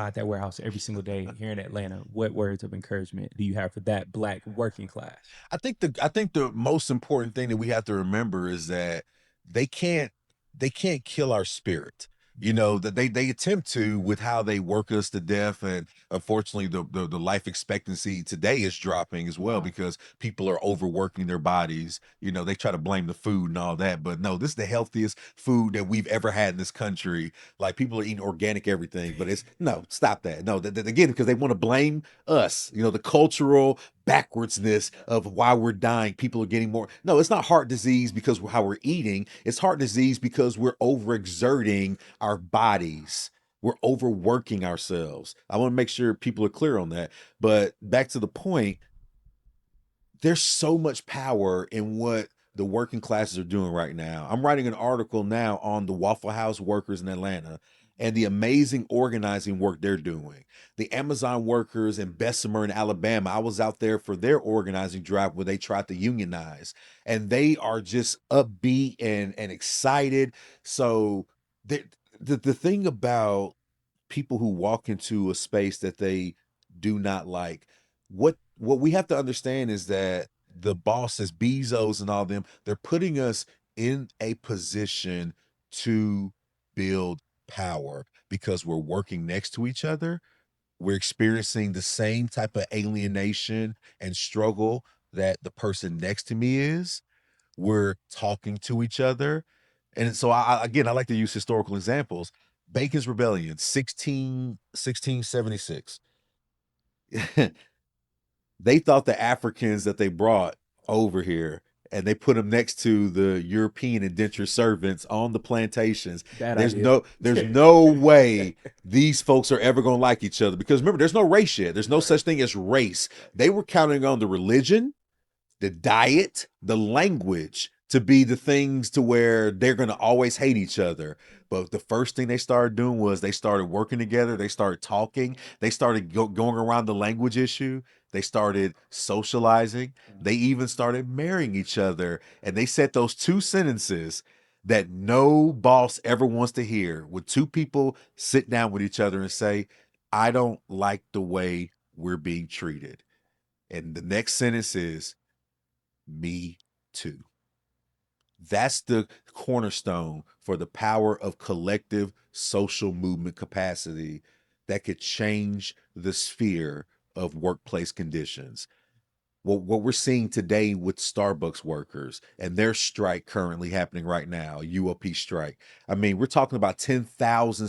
at that warehouse every single day here in Atlanta, what words of encouragement do you have for that Black working class? I think the most important thing that we have to remember is that they can't they can't kill our spirit. You know, that they attempt to with how they work us to death, and unfortunately the life expectancy today is dropping as well Wow. because people are overworking their bodies. You know, they try to blame the food and all that, but no, this is the healthiest food that we've ever had in this country. Like people are eating organic everything, but it's no, stop that. No, again, because they want to blame us, you know, the cultural backwardsness of why we're dying. People are getting more. No, it's not heart disease because how we're eating. It's heart disease because we're overexerting our bodies. We're overworking ourselves. I want to make sure people are clear on that. But back to the point, there's so much power in what the working classes are doing right now. I'm writing an article now on the Waffle House workers in Atlanta and the amazing organizing work they're doing. The Amazon workers in Bessemer in Alabama, I was out there for their organizing drive where they tried to unionize, and they are just upbeat and excited. So the the thing about people who walk into a space that they do not like, what we have to understand is that the bosses, Bezos and all them, they're putting us in a position to build power because we're working next to each other. We're experiencing the same type of alienation and struggle that the person next to me is. We're talking to each other. And so again, I like to use historical examples. Bacon's Rebellion, 1676. They thought the Africans that they brought over here and they put them next to the European indentured servants on the plantations. Bad There's idea. no there's no way these folks are ever going to like each other because remember there's no race yet. There's no such thing as race. They were counting on the religion, the diet, the language to be the things to where they're going to always hate each other. But the first thing they started doing was they started working together. They started talking. They started going around the language issue. They started socializing. They even started marrying each other. And they said those two sentences that no boss ever wants to hear when two people sit down with each other and say, I don't like the way we're being treated. And the next sentence is, me too. That's the cornerstone for the power of collective social movement capacity that could change the sphere of workplace conditions. What we're seeing today with Starbucks workers and their strike currently happening right now, UOP strike. I mean, we're talking about 10,000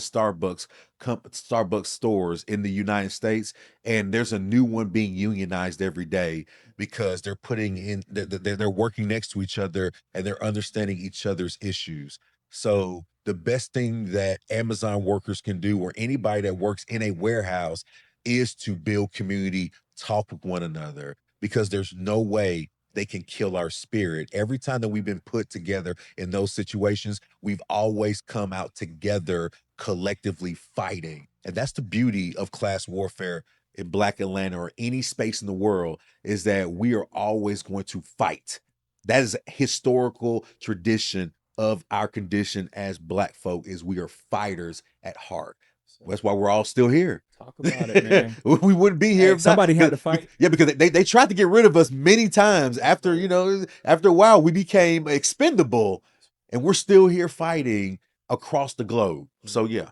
Starbucks stores in the United States, and there's a new one being unionized every day because they're putting in they're working next to each other and they're understanding each other's issues. So the best thing that Amazon workers can do, or anybody that works in a warehouse, is to build community, talk with one another, because there's no way they can kill our spirit. Every time that we've been put together in those situations, we've always come out together collectively fighting. And that's the beauty of class warfare in Black Atlanta or any space in the world, is that we are always going to fight. That is a historical tradition of our condition as Black folk, is we are fighters at heart. So, That's why we're all still here. talk about it, man. We wouldn't be here Hey, if not. somebody had to fight. Yeah, because they tried to get rid of us many times. That's After right. you know, after a while, we became expendable, and we're still here fighting across the globe. So Mhm. yeah,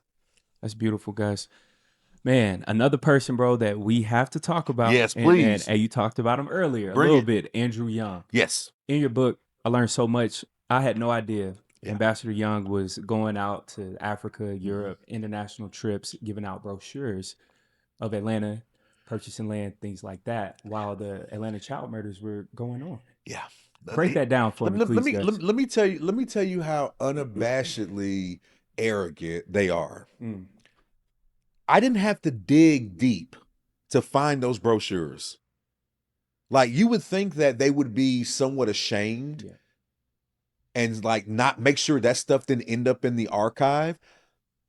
That's beautiful, guys. Man, another person, bro, that we have to talk about, yes, and please and you talked about him earlier a bring little it. bit, Andrew Young. Yes, In your book, I learned so much. I had no idea yeah. Ambassador Young was going out to Africa, Mhm. Europe, international trips, giving out brochures of Atlanta, purchasing land, things like that, while the Atlanta child murders were going on. Yeah. Break that down for Let, me, let, let please, me guys. let me tell you how unabashedly arrogant they are. Mm, I didn't have to dig deep to find those brochures. Like you would think that they would be somewhat ashamed yeah. and like not make sure that stuff didn't end up in the archive.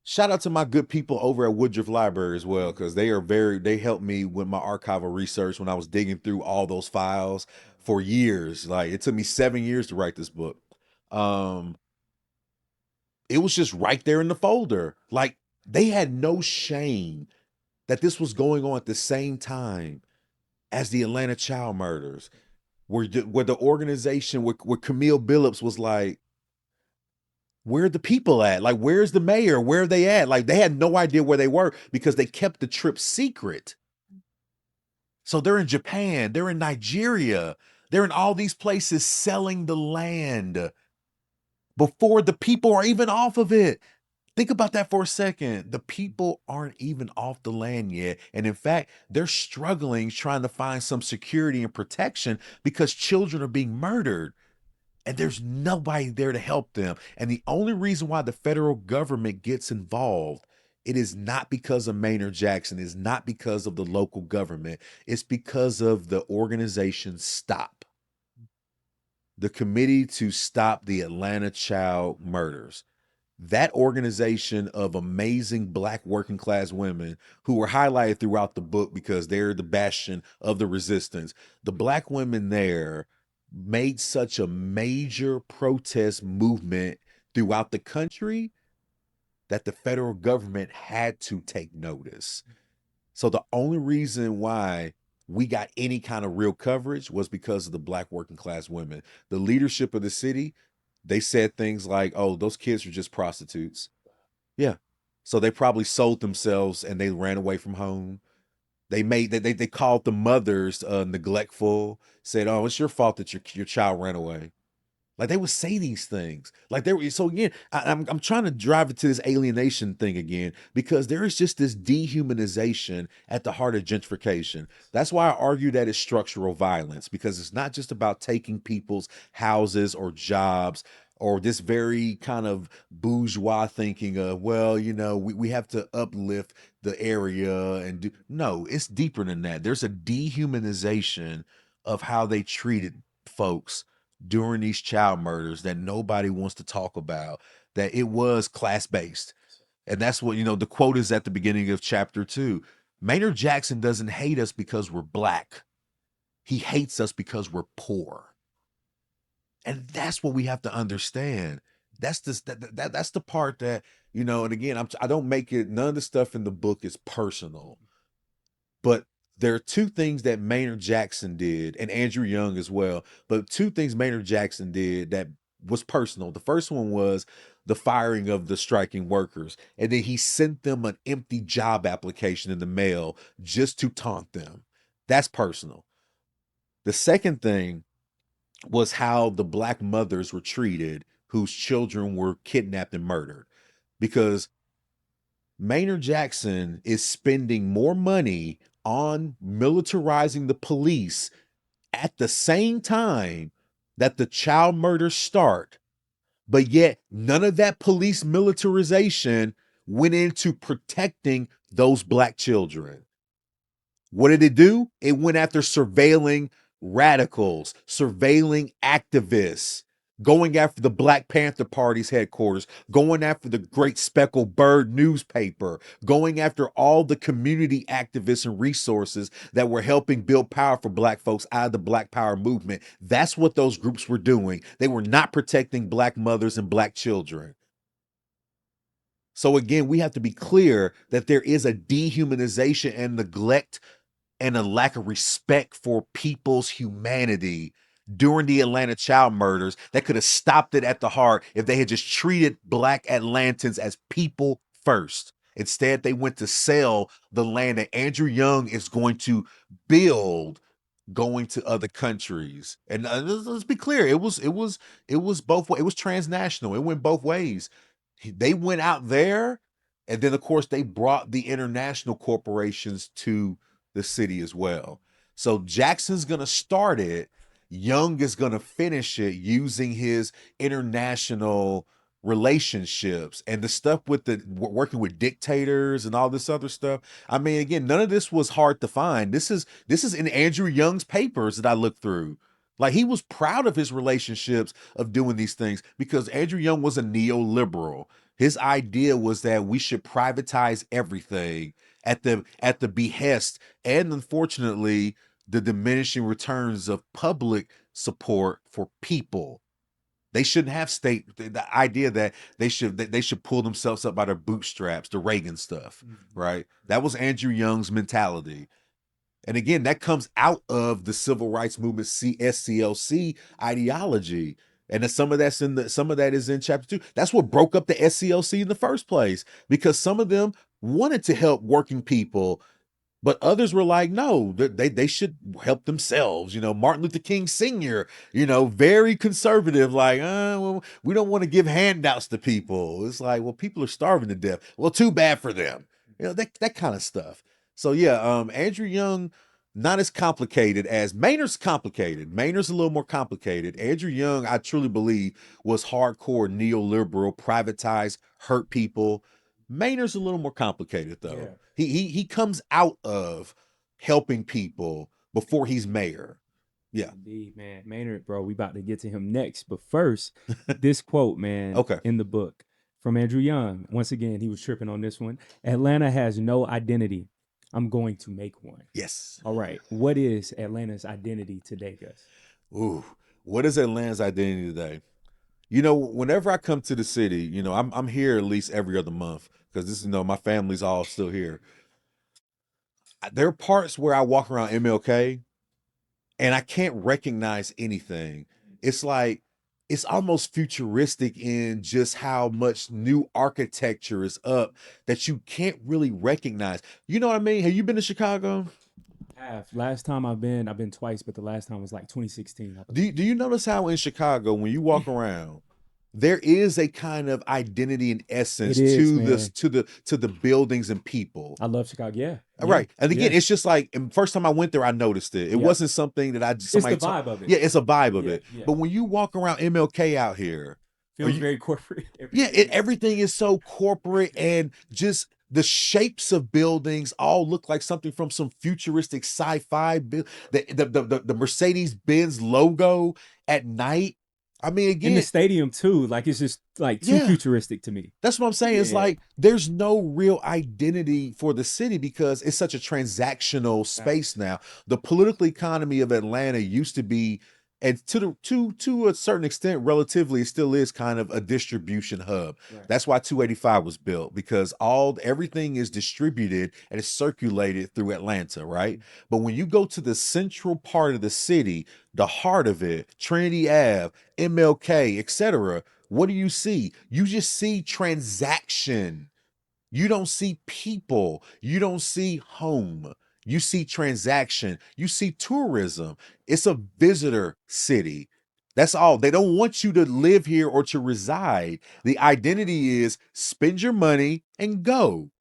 Shout out to my good people over at Woodruff Library as well, because they helped me with my archival research when I was digging through all those files for years. Like it took me 7 years to write this book. Um, it was just right there in the folder. Like they had no shame that this was going on at the same time as the Atlanta child murders, where the organization, where Camille Billups was like, where are the people at? Like, where's the mayor? Where are they at? Like, they had no idea where they were because they kept the trip secret. So they're in Japan, they're in Nigeria, they're in all these places selling the land before the people are even off of it. Think about that for a second. The people aren't even off the land yet. And in fact, they're struggling trying to find some security and protection because children are being murdered and there's nobody there to help them. And the only reason why the federal government gets involved, it is not because of Maynard Jackson, it's not because of the local government, it's because of the organization STOP, the Committee to Stop the Atlanta Child Murders. That organization of amazing Black working class women who were highlighted throughout the book because they're the bastion of the resistance. The Black women there made such a major protest movement throughout the country that the federal government had to take notice. So the only reason why we got any kind of real coverage was because of the Black working class women. The leadership of the city, they said things like, oh, those kids are just prostitutes. Yeah. So they probably sold themselves and they ran away from home. They called the mothers neglectful, said, oh, it's your fault that your child ran away. Like they would say these things. Like they were, so again, I'm trying to drive it to this alienation thing again, because there is just this dehumanization at the heart of gentrification. That's why I argue that it's structural violence, because it's not just about taking people's houses or jobs or this very kind of bourgeois thinking of, well, we have to uplift the area and do. No, it's deeper than that. There's a dehumanization of how they treated folks during these child murders that nobody wants to talk about, that it was class-based. And that's what, the quote is at the beginning of chapter 2. Maynard Jackson doesn't hate us because we're Black. He hates us because we're poor. And that's what we have to understand. That's that's the part that, and again, I don't make it, none of the stuff in the book is personal. But there are two things that Maynard Jackson did, and Andrew Young as well, but two things Maynard Jackson did that was personal. The first one was the firing of the striking workers, and then he sent them an empty job application in the mail just to taunt them. That's personal. The second thing was how the Black mothers were treated whose children were kidnapped and murdered, because Maynard Jackson is spending more money on militarizing the police at the same time that the child murders start, but yet none of that police militarization went into protecting those Black children. What did it do? It went after surveilling radicals, surveilling activists, going after the Black Panther Party's headquarters, going after the Great Speckled Bird newspaper, going after all the community activists and resources that were helping build power for Black folks out of the Black Power movement. That's what those groups were doing. They were not protecting Black mothers and Black children. So again, we have to be clear that there is a dehumanization and neglect and a lack of respect for people's humanity during the Atlanta child murders that could have stopped it at the heart if they had just treated Black Atlantans as people first. Instead, they went to sell the land that Andrew Young is going to build, going to other countries. And let's be clear, it was both ways. It was transnational. It went both ways. They went out there, and then of course they brought the international corporations to the city as well. So Jackson's gonna start it. Young is gonna finish it using his international relationships and the stuff with the working with dictators and all this other stuff. I mean, again, none of this was hard to find. This is in Andrew Young's papers that I looked through. Like, he was proud of his relationships of doing these things because Andrew Young was a neoliberal. His idea was that we should privatize everything at the behest and, unfortunately, the diminishing returns of public support for people. They shouldn't have state the idea that they should pull themselves up by their bootstraps, the Reagan stuff, right? That was Andrew Young's mentality. And again, that comes out of the civil rights movement SCLC ideology. And some of that is in chapter 2. That's what broke up the SCLC in the first place, because some of them wanted to help working people, but others were like, no, they should help themselves. Martin Luther King Sr., very conservative, like, well, we don't want to give handouts to people. It's like, well, people are starving to death. Well, too bad for them. That kind of stuff. So yeah, Andrew Young, not as complicated as Maynard's complicated. Maynard's a little more complicated. Andrew Young, I truly believe, was hardcore neoliberal, privatized, hurt people. Maynard's a little more complicated though. Yeah. He comes out of helping people before he's mayor. Yeah. Indeed, man. Maynard, bro, we about to get to him next. But first, this quote, man, Okay. in the book from Andrew Young. Once again, he was tripping on this one. Atlanta has no identity. I'm going to make one. Yes. All right. What is Atlanta's identity today, Gus? Ooh, what is Atlanta's identity today? Whenever I come to the city, I'm here at least every other month because this, my family's all still here. There are parts where I walk around MLK and I can't recognize anything. It's like, it's almost futuristic in just how much new architecture is up that you can't really recognize. You know what I mean? Have you been to Chicago? Last time I've been twice, but the last time was like 2016. I Do believe. you notice how in Chicago, when you walk around, there is a kind of identity and essence It is, to man. this, to the buildings and people. I love Chicago. Yeah. Right. And again, yeah. it's just like, and first time I went there, I noticed it. It Yep. wasn't something that I just, It's the somebody vibe of it. Yeah, it's a vibe of Yeah, it. yeah. But when you walk around MLK out here, Feels you- very corporate. yeah, everything is so corporate, and just the shapes of buildings all look like something from some futuristic sci-fi. The Mercedes-Benz logo at night. I mean, In again, the stadium too. Like it's just like too Yeah. futuristic to me. that's what I'm saying. It's Yeah. like there's no real identity for the city because it's such a transactional space now. The political economy of Atlanta used to be, and to a certain extent, relatively, it still is kind of a distribution hub. Right. That's why 285 was built, because everything is distributed and it's circulated through Atlanta, right? But when you go to the central part of the city, the heart of it, Trinity Ave, MLK, etc., what do you see? You just see transaction. You don't see people. You don't see home. You see transaction. You see tourism. It's a visitor city. That's all. They don't want you to live here or to reside. The identity is spend your money and go.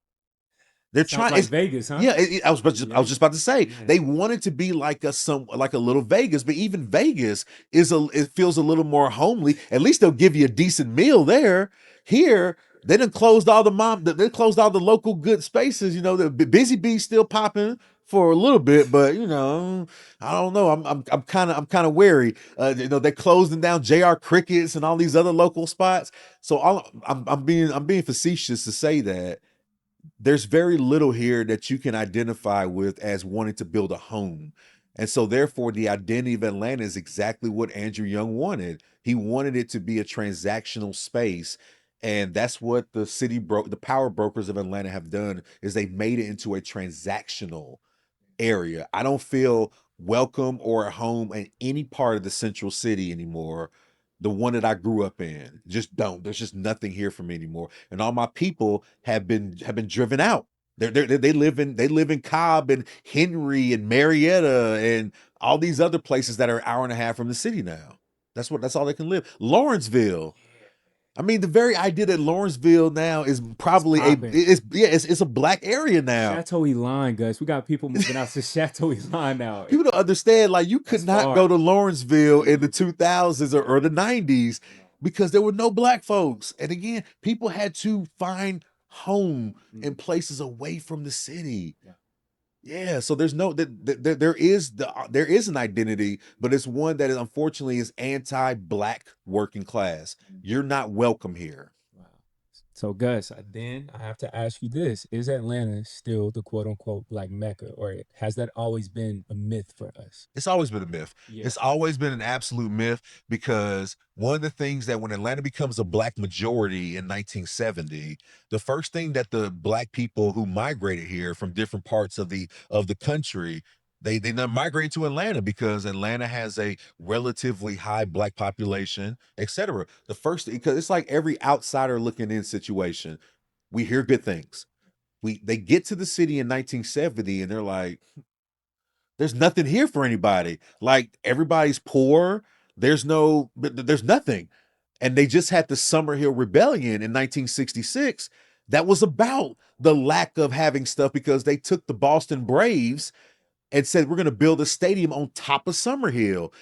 They're Sounds trying. like Vegas, huh? Yeah, I was just about to say, Yeah. they want it to be like like a little Vegas, but even Vegas it feels a little more homely. At least they'll give you a decent meal there. Here, they done closed all they closed all the local good spaces. The Busy Bee's still popping for a little bit, but I don't know. I'm kind of wary. They're closing down JR Crickets and all these other local spots. So I'm being facetious to say that there's very little here that you can identify with as wanting to build a home. And so therefore the identity of Atlanta is exactly what Andrew Young wanted. He wanted it to be a transactional space. And that's what the power brokers of Atlanta have done, is they've made it into a transactional area. I don't feel welcome or at home in any part of the central city anymore. The one that I grew up in, just don't. There's just nothing here for me anymore, and all my people have been driven out. They live in Cobb and Henry and Marietta and all these other places that are an hour and a half from the city now. That's all they can live. Lawrenceville. I mean, the very idea that Lawrenceville now is probably popping. it's a black area now. Chateau Elan, Gus. We got people moving out to Chateau Elan now. People don't understand, like, you could That's not far. go to Lawrenceville in the 2000s or the 90s because there were no black folks. And again, people had to find home in places away from the city. Yeah, so there's no there is an identity, but it's one that unfortunately is anti-black working class. You're not welcome here. Wow. So Gus, then I have to ask you this: is Atlanta still the quote unquote black Mecca, or has that always been a myth for us? It's always been a myth. Yeah. It's always been an absolute myth because one of the things that when Atlanta becomes a black majority in 1970, the first thing that the black people who migrated here from different parts of the country, they not migrated to Atlanta because Atlanta has a relatively high black population, etc. The first, because it's like every outsider looking in situation, we hear good things. They get to the city in 1970 and they're like, there's nothing here for anybody. Like everybody's poor. There's nothing. And they just had the Summer Hill Rebellion in 1966. That was about the lack of having stuff because they took the Boston Braves and said, we're going to build a stadium on top of Summer Hill.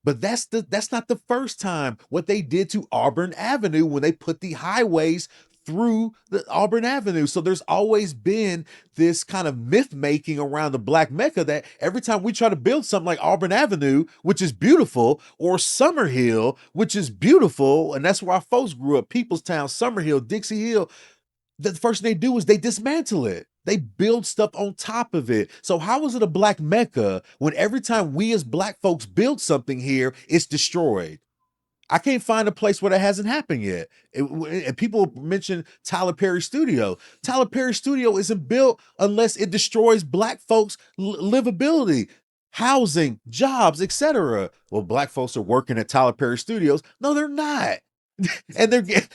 But that's not the first time. What they did to Auburn Avenue when they put the highways through the Auburn Avenue. So there's always been this kind of myth making around the Black Mecca that every time we try to build something like Auburn Avenue, which is beautiful, or Summer Hill, which is beautiful, and that's where our folks grew up, Peoplestown, Summer Hill, Dixie Hill, the first thing they do is they dismantle it. They build stuff on top of it. So how is it a black Mecca when every time we as black folks build something here, it's destroyed? I can't find a place where that hasn't happened yet. And people mention Tyler Perry Studio. Tyler Perry Studio isn't built unless it destroys black folks' livability, housing, jobs, etc. Well, black folks are working at Tyler Perry Studios. No, they're not. And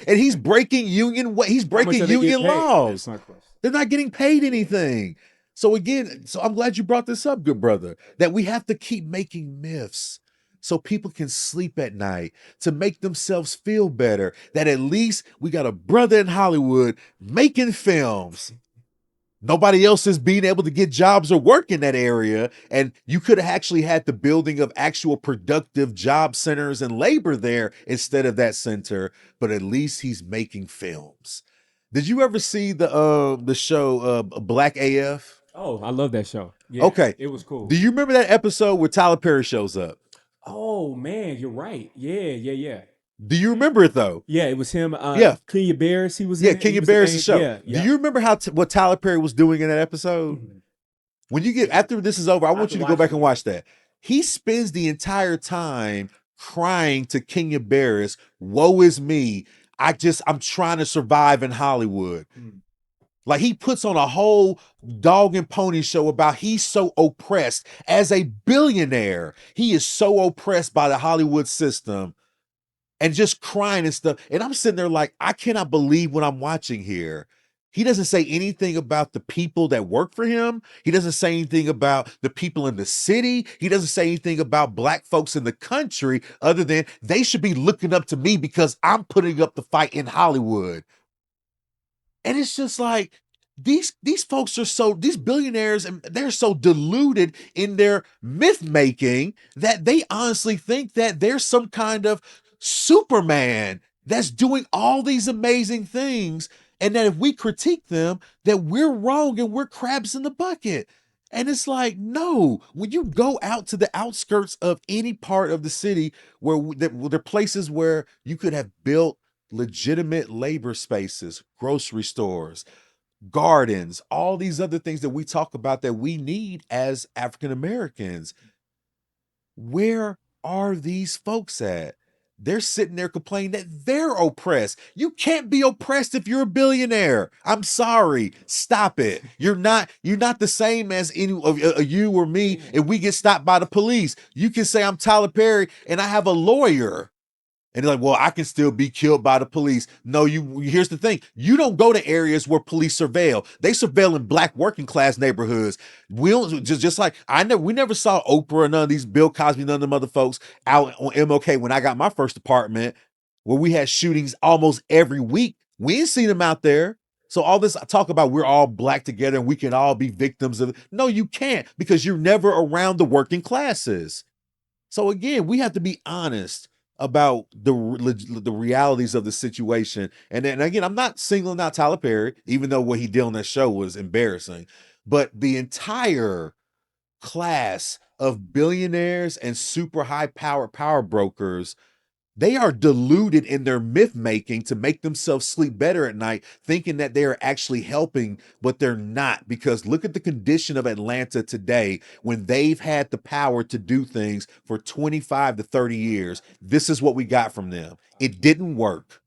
he's breaking he's How much breaking are they getting union paid? laws. That's my question. They're not getting paid anything. So again, so I'm glad you brought this up, good brother, that we have to keep making myths so people can sleep at night, to make themselves feel better, that at least we got a brother in Hollywood making films. Nobody else is being able to get jobs or work in that area. And you could have actually had the building of actual productive job centers and labor there instead of that center. But at least he's making films. Did you ever see the show Black AF? Oh, I love that show. Yeah, Okay. it was cool. Do you remember that episode where Tyler Perry shows up? Oh man, you're right. Yeah, yeah, yeah. Do you remember it though? Yeah, it was him. Yeah. Kenya Barris. He was Yeah, in it. He Kenya was the Barris' main. show. Yeah, Do yeah. you remember what Tyler Perry was doing in that episode? Mhm. When you get after this is over, I I have want to you to go watch back it. and watch that. He spends the entire time crying to Kenya Barris, "Woe is me. I'm trying to survive in Hollywood." Mm. Like he puts on a whole dog and pony show about he's so oppressed as a billionaire. He is so oppressed by the Hollywood system and just crying and stuff. And I'm sitting there like, I cannot believe what I'm watching here. He doesn't say anything about the people that work for him. He doesn't say anything about the people in the city. He doesn't say anything about black folks in the country other than they should be looking up to me because I'm putting up the fight in Hollywood. And it's just like these folks are these billionaires and they're so deluded in their myth making that they honestly think that there's some kind of Superman that's doing all these amazing things, and that if we critique them, that we're wrong and we're crabs in the bucket. And it's like, no, when you go out to the outskirts of any part of the city where there are places where you could have built legitimate labor spaces, grocery stores, gardens, all these other things that we talk about that we need as African Americans. Where are these folks at? They're sitting there complaining that they're oppressed. You can't be oppressed if you're a billionaire. I'm sorry. Stop it. You're not the same as any of you or me. If we get stopped by the police, you can say I'm Tyler Perry and I have a lawyer. And they're like, well, I can still be killed by the police. No, here's the thing. You don't go to areas where police surveil. They surveil in black working class neighborhoods. We don't just like we never saw Oprah or none of these Bill Cosby, none of them other folks out on MLK when I got my first apartment where we had shootings almost every week. We ain't seen them out there. So all this talk about we're all black together and we can all be victims of it. No, you can't because you're never around the working classes. So again, we have to be honest about the realities of the situation. And then again, I'm not singling out Tyler Perry, even though what he did on that show was embarrassing. But the entire class of billionaires and super high power brokers They are deluded in their myth making to make themselves sleep better at night, thinking that they are actually helping, but they're not. Because look at the condition of Atlanta today when they've had the power to do things for 25 to 30 years. This is what we got from them. It didn't work.